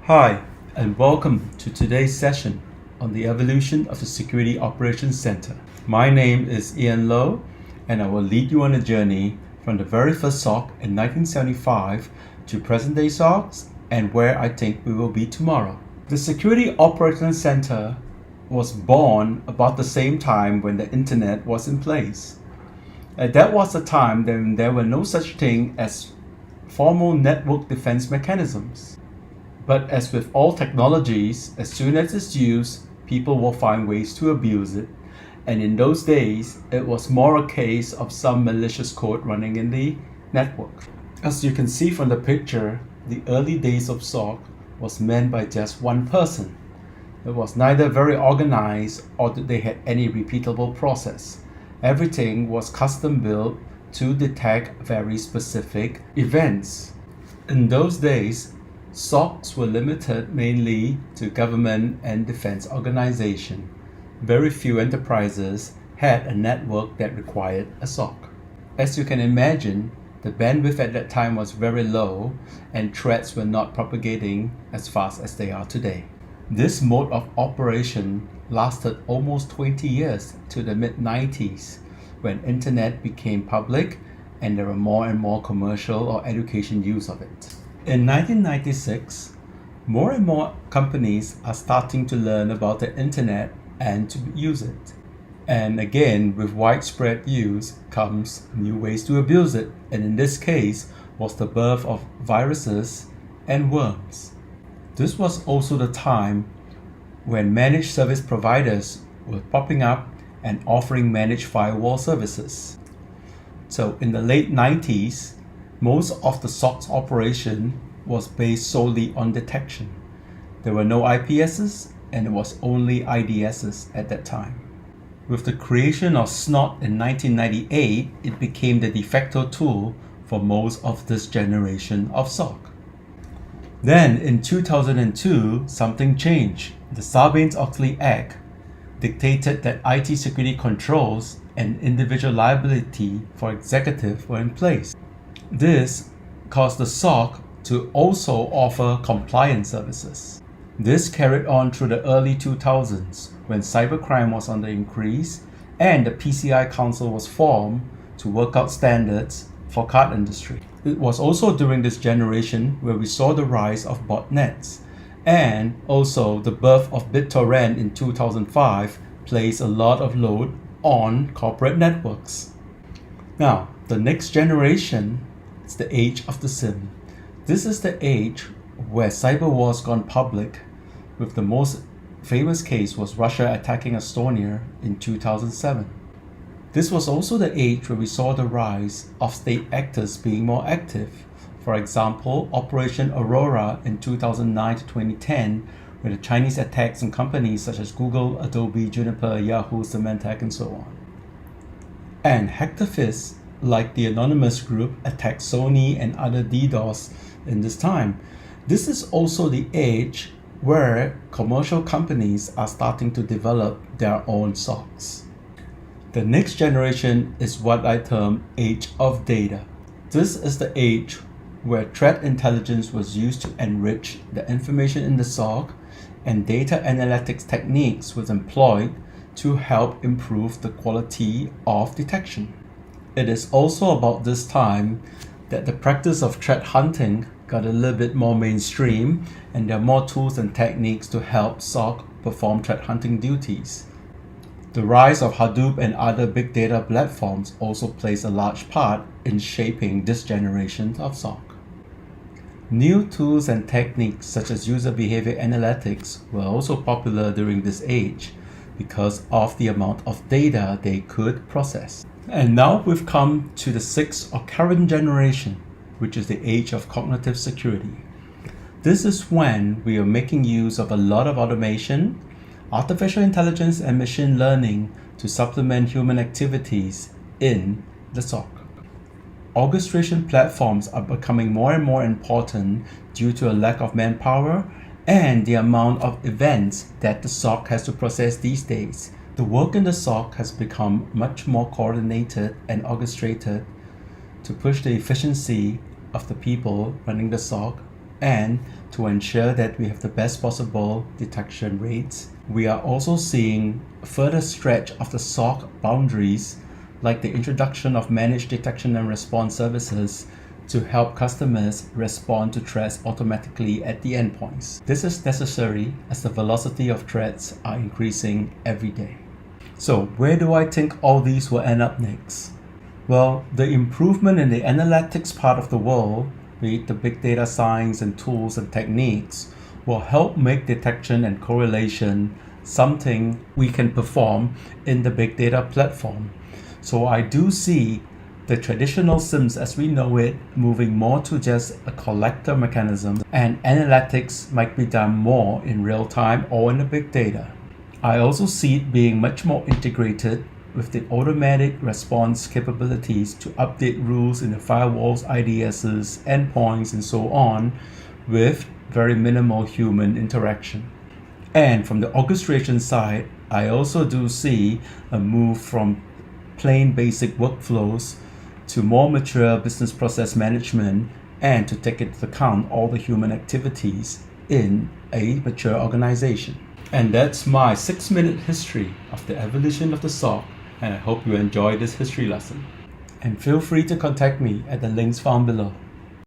Hi, and welcome to today's session on the evolution of the Security Operations Center. My name is Ian Lowe, and I will lead you on a journey from the very first SoC in 1975 to present-day SoCs and where I think we will be tomorrow. The Security Operations Center was born about the same time when the internet was in place. That was a time when there were no such thing as formal network defense mechanisms. But as with all technologies, as soon as it's used, people will find ways to abuse it. And in those days, it was more a case of some malicious code running in the network. As you can see from the picture, the early days of SoC was manned by just one person. It was neither very organized or that they had any repeatable process. Everything was custom built to detect very specific events. In those days, SoCs were limited mainly to government and defense organizations. Very few enterprises had a network that required a SoC. As you can imagine, the bandwidth at that time was very low and threats were not propagating as fast as they are today. This mode of operation lasted almost 20 years to the mid-90s when internet became public and there were more and more commercial or education use of it. In 1996, more and more companies are starting to learn about the internet and to use it. And again, with widespread use comes new ways to abuse it, and in this case was the birth of viruses and worms. This was also the time when managed service providers were popping up and offering managed firewall services. So in the late 90s, most of the SOC's operation was based solely on detection. There were no IPSs and it was only IDSs at that time. With the creation of SNOT in 1998, it became the de facto tool for most of this generation of SOC. Then in 2002, something changed. The Sarbanes-Oxley Act dictated that IT security controls and individual liability for executives were in place. This caused the SOC to also offer compliance services. This carried on through the early 2000s when cybercrime was on the increase and the PCI Council was formed to work out standards for card industry. It was also during this generation where we saw the rise of botnets, and also the birth of BitTorrent in 2005 placed a lot of load on corporate networks. Now, the next generation is the age of the SIM. This is the age where cyber wars gone public, with the most famous case was Russia attacking Estonia in 2007. This was also the age where we saw the rise of state actors being more active. For example, Operation Aurora in 2009 to 2010, where the Chinese attacks on companies such as Google, Adobe, Juniper, Yahoo, Symantec, and so on. And hacktivists like the Anonymous Group attacked Sony and other DDoS in this time. This is also the age where commercial companies are starting to develop their own SOCs. The next generation is what I term age of data. This is the age where threat intelligence was used to enrich the information in the SOC and data analytics techniques was employed to help improve the quality of detection. It is also about this time that the practice of threat hunting got a little bit more mainstream and there are more tools and techniques to help SOC perform threat hunting duties. The rise of Hadoop and other big data platforms also plays a large part in shaping this generation of SOC. New tools and techniques such as user behavior analytics were also popular during this age because of the amount of data they could process. And now we've come to the sixth or current generation, which is the age of cognitive security. This is when we are making use of a lot of automation, artificial intelligence, and machine learning to supplement human activities in the SOC. Orchestration platforms are becoming more and more important due to a lack of manpower and the amount of events that the SOC has to process these days. The work in the SOC has become much more coordinated and orchestrated to push the efficiency of the people running the SOC and to ensure that we have the best possible detection rates. We are also seeing further stretch of the SoC boundaries, like the introduction of managed detection and response services to help customers respond to threats automatically at the endpoints. This is necessary as the velocity of threats are increasing every day. So where do I think all these will end up next? Well, the improvement in the analytics part of the world, be it the big data science and tools and techniques, will help make detection and correlation something we can perform in the big data platform. So I do see the traditional SIMs as we know it moving more to just a collector mechanism, and analytics might be done more in real time or in the big data. I also see it being much more integrated with the automatic response capabilities to update rules in the firewalls, IDSs, endpoints, and so on, with very minimal human interaction. And from the orchestration side, I also do see a move from plain basic workflows to more mature business process management, and to take into account all the human activities in a mature organization. And that's my 6-minute history of the evolution of the SoC, and I hope you enjoyed this history lesson. And feel free to contact me at the links found below.